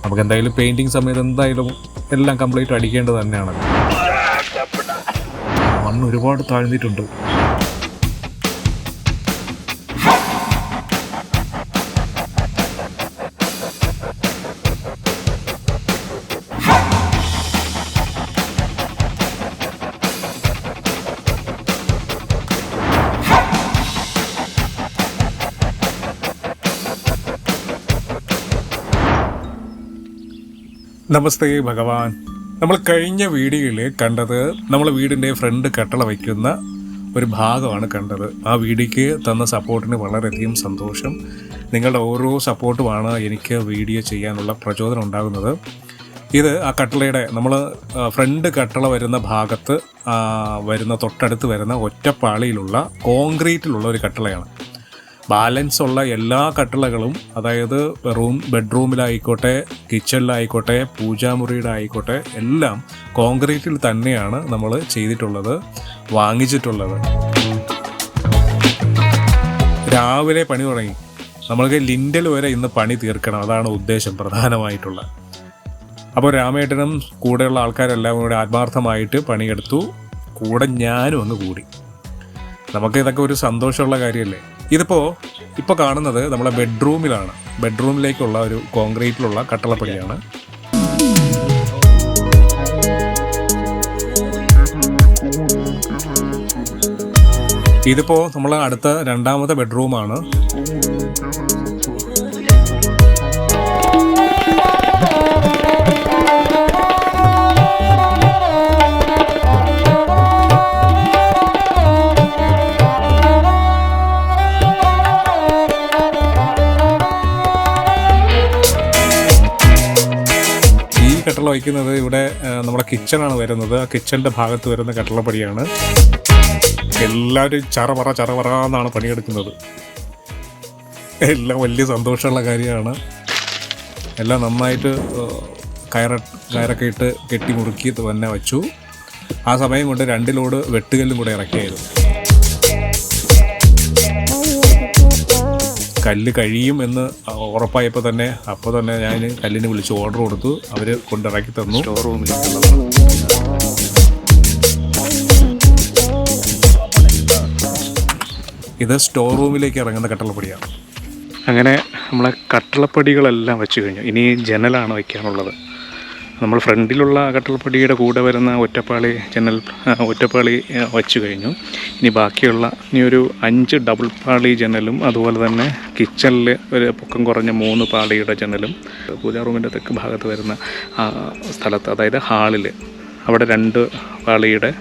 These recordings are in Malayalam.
നമുക്ക് എന്തായാലും പെയിൻറ്റിങ് സമയത്ത് എന്തായാലും എല്ലാം കംപ്ലീറ്റ് അടിക്കേണ്ടത് തന്നെയാണ്. മണ്ണ് ഒരുപാട് താഴ്ന്നിട്ടുണ്ട്. നമസ്തേ ഭഗവാൻ. നമ്മൾ കഴിഞ്ഞ വീഡിയോയിൽ കണ്ടത് നമ്മൾ വീടിൻ്റെ ഫ്രണ്ട് കട്ടള വയ്ക്കുന്ന ഒരു ഭാഗമാണ് കണ്ടത്. ആ വീഡിയോയ്ക്ക് തന്ന സപ്പോർട്ടിന് വളരെയധികം സന്തോഷം. നിങ്ങളുടെ ഓരോ സപ്പോർട്ടുമാണ് എനിക്ക് വീഡിയോ ചെയ്യാനുള്ള പ്രചോദനം ഉണ്ടാകുന്നത്. ഇത് ആ കട്ടളയുടെ നമ്മൾ ഫ്രണ്ട് കട്ടള വരുന്ന ഭാഗത്ത് തൊട്ടടുത്ത് വരുന്ന ഒറ്റപ്പാളിയിലുള്ള കോൺക്രീറ്റിലുള്ള ഒരു കട്ടളയാണ്. ബാലൻസ് ഉള്ള എല്ലാ കട്ടളകളും, അതായത് ബെഡ്റൂമിലായിക്കോട്ടെ, കിച്ചണിലായിക്കോട്ടെ, പൂജാമുറിയുടെ ആയിക്കോട്ടെ, എല്ലാം കോൺക്രീറ്റിൽ തന്നെയാണ് നമ്മൾ ചെയ്തിട്ടുള്ളത്, വാങ്ങിച്ചിട്ടുള്ളത്. രാവിലെ പണി തുടങ്ങി. നമ്മൾക്ക് ലിൻഡൽ വരെ ഇന്ന് പണി തീർക്കണം, അതാണ് ഉദ്ദേശം പ്രധാനമായിട്ടുള്ള. അപ്പോൾ രാമേട്ടനും കൂടെയുള്ള ആൾക്കാരെല്ലാം കൂടെ ആത്മാർത്ഥമായിട്ട് പണിയെടുത്തു. കൂടെ ഞാനും അങ്ങ് കൂടി. നമുക്ക് ഇതൊക്കെ ഒരു സന്തോഷമുള്ള കാര്യമല്ലേ. ഇപ്പോൾ കാണുന്നത് നമ്മളെ ബെഡ്റൂമിലാണ്. ബെഡ്റൂമിലേക്കുള്ള ഒരു കോൺക്രീറ്റിലുള്ള കട്ടളപ്പടിയാണ്. ഇതിപ്പോൾ നമ്മൾ അടുത്ത രണ്ടാമത്തെ ബെഡ്റൂമാണ്. കട്ടള വയ്ക്കുന്നത് ഇവിടെ നമ്മുടെ കിച്ചണാണ് വരുന്നത്. ആ കിച്ചണിൻ്റെ ഭാഗത്ത് വരുന്ന കട്ടളപ്പടിയാണ്. എല്ലാവരും ചറപറ എന്നാണ് പണിയെടുക്കുന്നത്. എല്ലാം വലിയ സന്തോഷമുള്ള കാര്യമാണ്. എല്ലാം നന്നായിട്ട് കയറൊക്കെ ഇട്ട് കെട്ടി മുറുക്കി തന്നെ വച്ചു. ആ സമയം കൊണ്ട് 2 ലോഡ് വെട്ടുകല്ലും കൂടെ ഇറക്കിയായിരുന്നു. കല്ല് കഴിയും എന്ന് ഉറപ്പായപ്പോൾ തന്നെ ഞാൻ കല്ലിന് വിളിച്ച് ഓർഡർ കൊടുത്തു. അവർ കൊണ്ടിറക്കി തന്നു. സ്റ്റോർ റൂമിലേക്കുള്ളത് ഇത് സ്റ്റോർ റൂമിലേക്ക് ഇറങ്ങുന്ന കട്ടളപ്പടിയാണ്. അങ്ങനെ നമ്മളെ കട്ടളപ്പടികളെല്ലാം വെച്ച് കഴിഞ്ഞു. ഇനി ജനലാണ് വയ്ക്കാനുള്ളത്. നമ്മൾ ഫ്രണ്ടിലുള്ള കട്ടളപ്പടിയുടെ കൂടെ വരുന്ന ഒറ്റപ്പാളി വച്ചു കഴിഞ്ഞു. ഇനി ബാക്കിയുള്ള ഒരു 5 ഡബിൾ പാളി ജനലും, അതുപോലെ തന്നെ കിച്ചണിൽ ഒരു പൊക്കം കുറഞ്ഞ 3 പാളിയുടെ ജനലും, പൂജാ റൂമിൻ്റെ തെക്ക് ഭാഗത്ത് വരുന്ന സ്ഥലത്ത്, അതായത് ഹാളിൽ, അവിടെ 2 പാളിയുടെ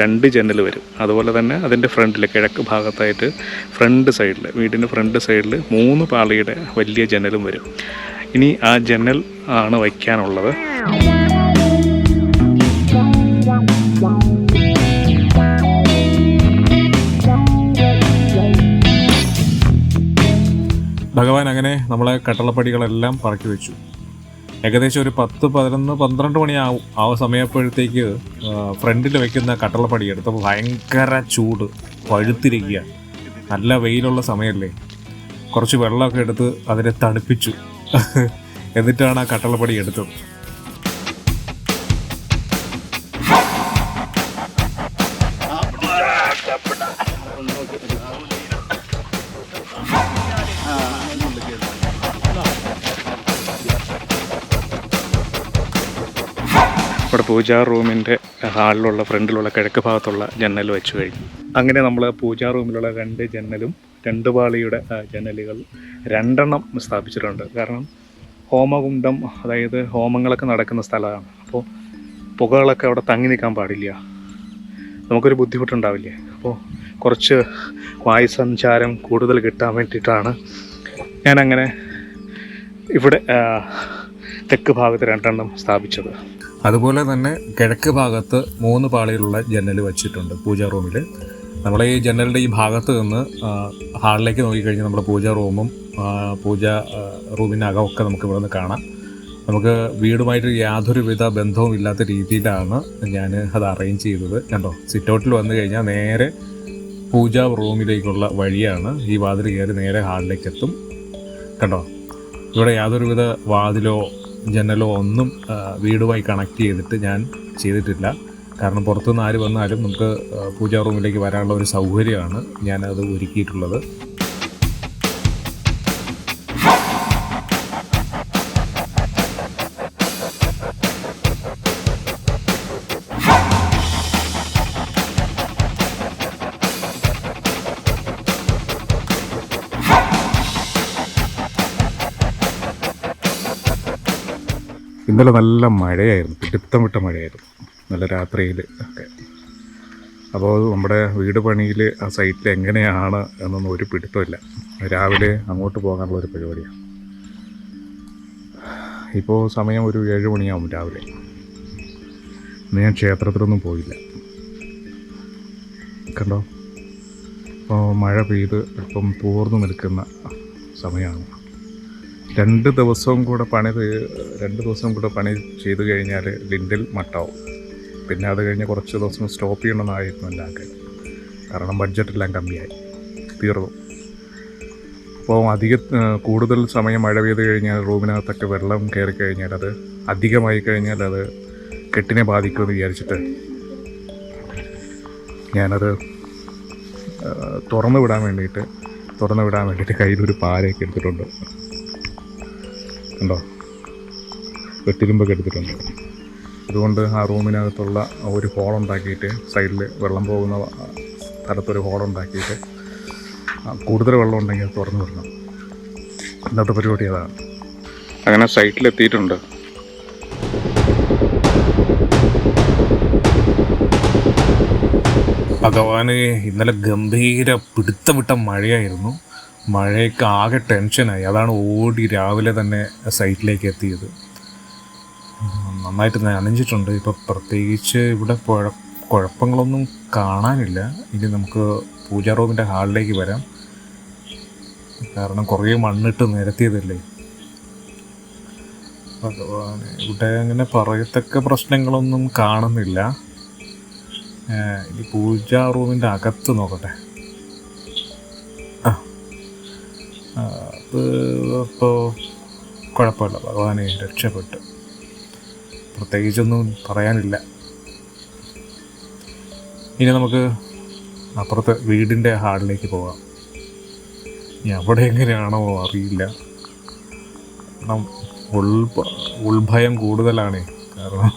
2 ജനൽ വരും. അതുപോലെ തന്നെ അതിൻ്റെ ഫ്രണ്ടിൽ കിഴക്ക് ഭാഗത്തായിട്ട് വീടിൻ്റെ ഫ്രണ്ട് സൈഡിൽ 3 പാളിയുടെ വലിയ ജനലും വരും. ഇനി ആ ജനൽ ആണ് വയ്ക്കാനുള്ളത്. ഭഗവാൻ അങ്ങനെ നമ്മളെ കട്ടളപ്പടികളെല്ലാം പറക്കി വെച്ചു. ഏകദേശം ഒരു 10, 11, 12 മണിയാവും. ആ സമയപ്പോഴത്തേക്ക് ഫ്രണ്ടിൽ വയ്ക്കുന്ന കട്ടളപ്പടി എടുത്തപ്പോൾ ഭയങ്കര ചൂട്, പഴുത്തിരിക്കുക. നല്ല വെയിലുള്ള സമയമല്ലേ. കുറച്ച് വെള്ളമൊക്കെ എടുത്ത് അതിനെ തണുപ്പിച്ചു. എന്നിട്ടാണ് ആ കട്ടളപ്പടി എടുത്തത്. ഇവിടെ പൂജാ റൂമിൻ്റെ ഹാളിലുള്ള ഫ്രണ്ടിലുള്ള കിഴക്ക് ഭാഗത്തുള്ള ജനൽ വെച്ച് കഴിഞ്ഞു. അങ്ങനെ നമ്മൾ പൂജാ റൂമിലുള്ള 2 ജനലും 2 പാളിയുടെ ജനലുകൾ 2 സ്ഥാപിച്ചിട്ടുണ്ട്. കാരണം ഹോമകുണ്ഡം, അതായത് ഹോമങ്ങളൊക്കെ നടക്കുന്ന സ്ഥലമാണ്. അപ്പോൾ പുകകളൊക്കെ അവിടെ തങ്ങി നിൽക്കാൻ പാടില്ല, നമുക്കൊരു ബുദ്ധിമുട്ടുണ്ടാവില്ലേ. അപ്പോൾ കുറച്ച് വായുസഞ്ചാരം കൂടുതൽ കിട്ടാൻ വേണ്ടിയിട്ടാണ് ഞാനങ്ങനെ ഇവിടെ തെക്ക് ഭാഗത്ത് 2 സ്ഥാപിച്ചത്. അതുപോലെ തന്നെ കിഴക്ക് ഭാഗത്ത് 3 പാളിയിലുള്ള ജനൽ വച്ചിട്ടുണ്ട് പൂജാ റൂമിൽ. നമ്മൾ ഈ ജനലിൻ്റെ ഈ ഭാഗത്ത് നിന്ന് ഹാളിലേക്ക് നോക്കിക്കഴിഞ്ഞാൽ നമ്മുടെ പൂജാ റൂമും പൂജാ റൂമിനകമൊക്കെ നമുക്ക് ഇവിടെ നിന്ന് കാണാം. നമുക്ക് വീടുമായിട്ട് യാതൊരുവിധ ബന്ധവും ഇല്ലാത്ത രീതിയിലാണ് ഞാൻ അത് അറേഞ്ച് ചെയ്തത്. കണ്ടോ, സിറ്റൗട്ടിൽ വന്നു കഴിഞ്ഞാൽ നേരെ പൂജാ റൂമിലേക്കുള്ള വഴിയാണ്. ഈ വാതിൽ കയറി നേരെ ഹാളിലേക്ക് എത്തും. കണ്ടോ, ഇവിടെ യാതൊരുവിധ വാതിലോ ജനലോ ഒന്നും വീടുമായി കണക്ട് ചെയ്തിട്ട് ഞാൻ ചെയ്തിട്ടില്ല. കാരണം പുറത്തുനിന്ന് ആര് വന്നാലും നമുക്ക് പൂജാ റൂമിലേക്ക് വരാനുള്ള ഒരു സൗകര്യമാണ് ഞാനത് ഒരുക്കിയിട്ടുള്ളത്. ഇന്നലെ നല്ല മഴയായിരുന്നു, പിടുത്തം വിട്ട മഴയായിരുന്നു, നല്ല രാത്രിയിൽ ഒക്കെ. അപ്പോൾ നമ്മുടെ വീട് പണിയിൽ ആ സൈറ്റിൽ എങ്ങനെയാണ് എന്നൊന്നും ഒരു പിടുത്തമില്ല. രാവിലെ അങ്ങോട്ട് പോകാനുള്ളൊരു പരിപാടിയാണ്. ഇപ്പോൾ സമയം ഒരു 7 മണിയാവും രാവിലെ. ഇന്ന് ഞാൻ ക്ഷേത്രത്തിലൊന്നും പോയില്ല. കണ്ടോ, ഇപ്പോൾ മഴ പെയ്ത് ഇപ്പം തോർന്നു നിൽക്കുന്ന സമയമാണ്. 2 ദിവസവും കൂടെ പണി ചെയ്ത് കഴിഞ്ഞാൽ ലിൻഡിൽ മട്ടാവും. പിന്നെ അത് കഴിഞ്ഞ് കുറച്ച് ദിവസം സ്റ്റോപ്പ് ചെയ്യണമെന്നായിരുന്നു എൻ്റെ ആഗ്രഹം. കാരണം ബഡ്ജറ്റെല്ലാം കമ്മിയായി, തീർന്നു. അപ്പോൾ കൂടുതൽ സമയം മഴ പെയ്ത് കഴിഞ്ഞാൽ റൂമിനകത്തൊക്കെ വെള്ളം കയറി കഴിഞ്ഞാൽ, അത് അധികമായി കഴിഞ്ഞാൽ അത് കെട്ടിനെ ബാധിക്കുമെന്ന് വിചാരിച്ചിട്ട് ഞാനത് തുറന്നു വിടാൻ വേണ്ടിയിട്ട് കയ്യിലൊരു പാരയൊക്കെ എടുത്തിട്ടുണ്ട്. ഉണ്ടോ, വെട്ടിലുമ്പൊക്കെ എടുത്തിട്ടുണ്ട്. അതുകൊണ്ട് ആ റൂമിനകത്തുള്ള ഒരു ഹോളുണ്ടാക്കിയിട്ട്, സൈഡിൽ വെള്ളം പോകുന്ന സ്ഥലത്തൊരു ഹോളുണ്ടാക്കിയിട്ട് കൂടുതൽ വെള്ളം ഉണ്ടെങ്കിൽ അത് തുറന്നു വിടണം. ഇന്നത്തെ പരിപാടി അതാണ്. അങ്ങനെ സൈറ്റിലെത്തിയിട്ടുണ്ട്. ഭഗവാന്, ഇന്നലെ ഗംഭീര പിടുത്തം വിട്ട മഴയായിരുന്നു. മഴയൊക്കെ ആകെ ടെൻഷനായി. അതാണ് ഓടി രാവിലെ തന്നെ സൈറ്റിലേക്ക് എത്തിയത്. നന്നായിട്ട് നനഞ്ഞിട്ടുണ്ട്. ഇപ്പോൾ പ്രത്യേകിച്ച് ഇവിടെ കുഴപ്പങ്ങളൊന്നും കാണാനില്ല. ഇനി നമുക്ക് പൂജാ റൂമിൻ്റെ ഹാളിലേക്ക് വരാം. കാരണം കുറേ മണ്ണിട്ട് നിരത്തിയതല്ലേ. ഭഗവാൻ, ഇവിടെ അങ്ങനെ പറയത്തക്ക പ്രശ്നങ്ങളൊന്നും കാണുന്നില്ല. ഇനി പൂജാ റൂമിൻ്റെ അകത്ത് നോക്കട്ടെ. അത് ഇപ്പോൾ കുഴപ്പമില്ല. ഭഗവാനെ രക്ഷപ്പെട്ട്, പ്രത്യേകിച്ചൊന്നും പറയാനില്ല. ഇനി നമുക്ക് അപ്പുറത്തെ വീടിൻ്റെ ഹാളിലേക്ക് പോകാം. ഇനി അവിടെ എങ്ങനെയാണോ അറിയില്ല. കാരണം ഉൾഭയം കൂടുതലാണ്. കാരണം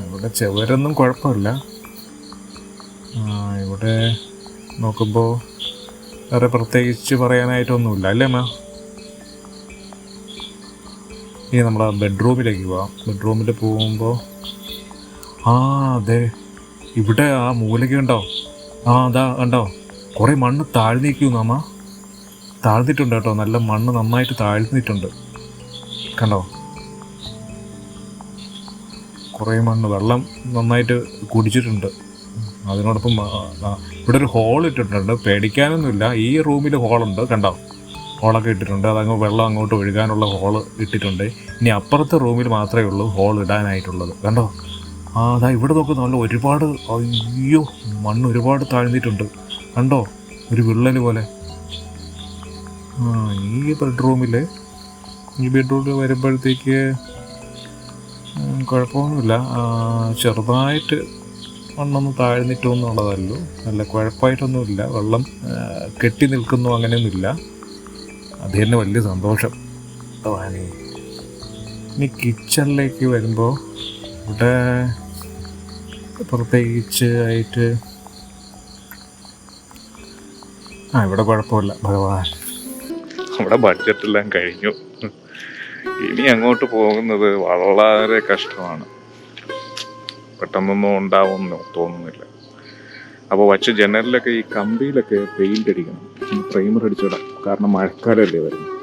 ഇവിടെ ചുവരൊന്നും കുഴപ്പമില്ല. ഇവിടെ നോക്കുമ്പോൾ വേറെ പ്രത്യേകിച്ച് പറയാനായിട്ടൊന്നുമില്ല, അല്ലേ അമ്മ? ഇനി നമ്മൾ ആ ബെഡ്റൂമിലേക്ക് പോവാം. ബെഡ്റൂമിൽ പോകുമ്പോൾ അതെ, ഇവിടെ ആ മൂലയ്ക്ക് കണ്ടോ? അതാ കണ്ടോ, കുറേ മണ്ണ് താഴ്ന്നിരിക്കുന്നു അമ്മ. താഴ്ന്നിട്ടുണ്ട് കേട്ടോ, നല്ല മണ്ണ് നന്നായിട്ട് താഴ്ന്നിട്ടുണ്ട്. കണ്ടോ, കുറേ മണ്ണ്, വെള്ളം നന്നായിട്ട് കുടിച്ചിട്ടുണ്ട്. അതിനോടൊപ്പം ഇവിടെ ഒരു ഹോൾ ഇട്ടിട്ടുണ്ട്. പേടിക്കാനൊന്നുമില്ല. ഈ റൂമിൽ ഹോളുണ്ട്, കണ്ടോ, ഹോളൊക്കെ ഇട്ടിട്ടുണ്ട്. അതങ്ങ് വെള്ളം അങ്ങോട്ട് ഒഴുകാനുള്ള ഹോള് ഇട്ടിട്ടുണ്ട്. ഇനി അപ്പുറത്തെ റൂമിൽ മാത്രമേ ഉള്ളൂ ഹോൾ ഇടാനായിട്ടുള്ളത്. കണ്ടോ, അതാ ഇവിടെ നോക്കുന്ന നല്ല ഒരുപാട്, അയ്യോ, മണ്ണ് ഒരുപാട് താഴ്ന്നിട്ടുണ്ട്. കണ്ടോ, ഒരു വിള്ളൽ പോലെ. ഈ ബെഡ്റൂമിൽ വരുമ്പോഴത്തേക്ക് കുഴപ്പമൊന്നുമില്ല. ചെറുതായിട്ട് മണ്ണൊന്നും താഴ്ന്നിട്ടൊന്നുള്ളതല്ലോ, നല്ല കുഴപ്പമായിട്ടൊന്നുമില്ല. വെള്ളം കെട്ടി നിൽക്കുന്നു, അങ്ങനെയൊന്നുമില്ല. അത് തന്നെ വലിയ സന്തോഷം. ഇനി കിച്ചണിലേക്ക് വരുമ്പോൾ ഇവിടെ പ്രത്യേകിച്ച് ആയിട്ട് ഇവിടെ കുഴപ്പമില്ല. ഭഗവാൻ, നമ്മുടെ ബഡ്ജറ്റെല്ലാം കഴിഞ്ഞു. ഇനി അങ്ങോട്ട് പോകുന്നത് വളരെ കഷ്ടമാണ്. പെട്ടെന്നൊന്നും ഉണ്ടാവുമെന്ന് തോന്നുന്നില്ല. അപ്പോൾ വച്ച ജനലിലൊക്കെ ഈ കമ്പിയിലൊക്കെ പെയിൻ്റ് അടിക്കണം, പ്രൈമർ അടിച്ചിടാം. കാരണം മഴക്കാലമല്ലേ വരുന്നത്,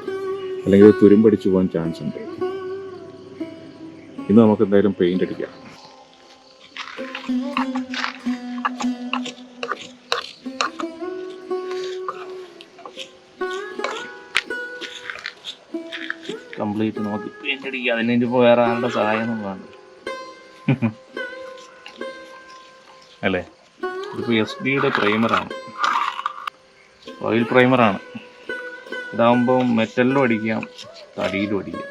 അല്ലെങ്കിൽ തുരുമ്പടിച്ച് പോകാൻ ചാൻസ് ഉണ്ട്. ഇന്ന് നമുക്ക് എന്തായാലും പെയിൻ്റ് അടിക്കാം. കംപ്ലീറ്റ് നോക്കി പെയിൻ്റ് അടിക്കുക. അതിനിപ്പോൾ വേറെ ആരുടെ സഹായമൊന്നും വേണ്ട, അല്ലേ? ഇതിപ്പോൾ SD യുടെ പ്രൈമറാണ്, ഓയിൽ പ്രൈമറാണ്. ഇതാകുമ്പോൾ മെറ്റലിലും അടിക്കാം, തടിയിലും അടിക്കാം.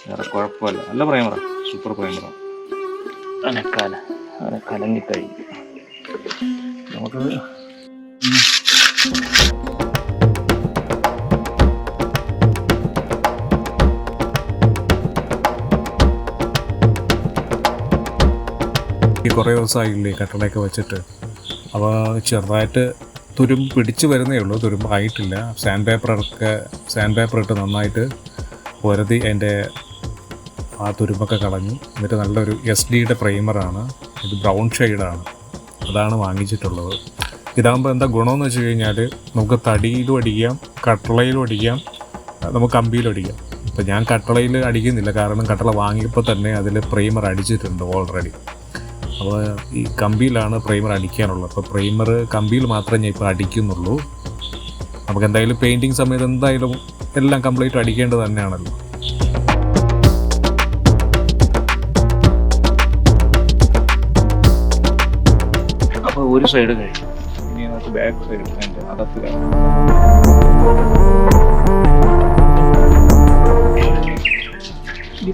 വേറെ കുഴപ്പമില്ല. നല്ല പ്രൈമറാ, സൂപ്പർ പ്രൈമറാ. അങ്ങനെ കലങ്ങിക്കഴിഞ്ഞു. നമുക്ക് ഈ കുറേ ദിവസമായില്ലേ കട്ടളയൊക്കെ വെച്ചിട്ട്, അപ്പോൾ ചെറുതായിട്ട് തുരുമ്പ് പിടിച്ച് വരുന്നേ ഉള്ളൂ, തുരുമ്പ് ആയിട്ടില്ല. സാൻഡ് പേപ്പർ ഇട്ട് നന്നായിട്ട് പൊരതി അതിൻ്റെ ആ തുരുമ്പൊക്കെ കളഞ്ഞു. എന്നിട്ട് നല്ലൊരു SD-യുടെ പ്രൈമറാണ് ഇത്, ബ്രൗൺ ഷെയ്ഡാണ്, അതാണ് വാങ്ങിച്ചിട്ടുള്ളത്. ഇതാകുമ്പോൾ എന്താ ഗുണമെന്ന് വെച്ച് കഴിഞ്ഞാൽ നമുക്ക് തടിയിലും അടിക്കാം, കട്ടളയിലും അടിക്കാം, നമുക്ക് കമ്പിയിലും അടിക്കാം. ഇപ്പോൾ ഞാൻ കട്ടളയിൽ അടിക്കുന്നില്ല, കാരണം കട്ടള വാങ്ങിയപ്പോൾ തന്നെ അതിൽ പ്രൈമർ അടിച്ചിട്ടുണ്ട് ഓൾറെഡി. അപ്പോൾ ഈ കമ്പിയിലാണ് പ്രൈമർ അടിക്കാനുള്ളത്. അപ്പോൾ പ്രൈമർ കമ്പിയിൽ മാത്രമേ ഞാൻ ഇപ്പോൾ അടിക്കുന്നുള്ളൂ. നമുക്ക് എന്തായാലും പെയിൻറ്റിങ് സമയത്ത് എന്തായാലും എല്ലാം കംപ്ലീറ്റ് അടിക്കേണ്ടത് തന്നെയാണല്ലോ. അപ്പോൾ ഒരു സൈഡ് കഴിഞ്ഞു. ഇനി നമുക്ക് ബാക്ക് സൈഡ് അതിൻ്റെ അകത്തിലാണ്. ഈ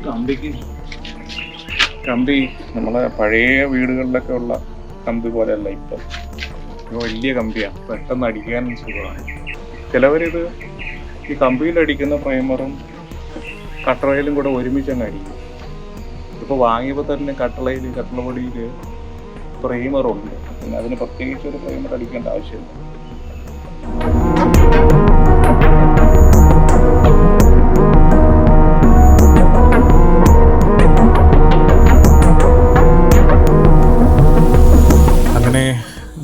കമ്പി നമ്മളെ പഴയ വീടുകളിലൊക്കെ ഉള്ള കമ്പി പോലെയല്ല ഇപ്പം. വലിയ കമ്പിയാണ്, പെട്ടെന്ന് അടിക്കാനും സുഖമാണ്. ചിലവരിത് ഈ കമ്പിയിലടിക്കുന്ന പ്രൈമറും കട്ടളയിലും കൂടെ ഒരുമിച്ചങ്ങ് അടിക്കും. ഇപ്പോൾ വാങ്ങിയപ്പോൾ തന്നെ കട്ടളപ്പൊടിയിൽ പ്രൈമറുണ്ട്, പിന്നെ അതിന് പ്രത്യേകിച്ച് ഒരു പ്രൈമർ അടിക്കേണ്ട ആവശ്യമില്ല.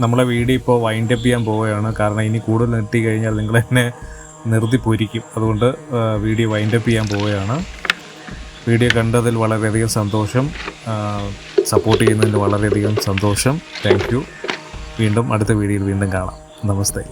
നമ്മളെ വീഡിയോ ഇപ്പോൾ വൈൻഡപ്പ് ചെയ്യാൻ പോവുകയാണ്. കാരണം ഇനി കൂടുതൽ നിർത്തി കഴിഞ്ഞാൽ നിങ്ങൾ എന്നെ നിർത്തി പൊരിക്കും. അതുകൊണ്ട് വീഡിയോ വൈൻഡപ്പ് ചെയ്യാൻ പോവുകയാണ്. വീഡിയോ കണ്ടതിൽ വളരെയധികം സന്തോഷം, സപ്പോർട്ട് ചെയ്യുന്നതിൽ വളരെയധികം സന്തോഷം. Thank you. വീണ്ടും അടുത്ത വീഡിയോയിൽ വീണ്ടും കാണാം. നമസ്തേ.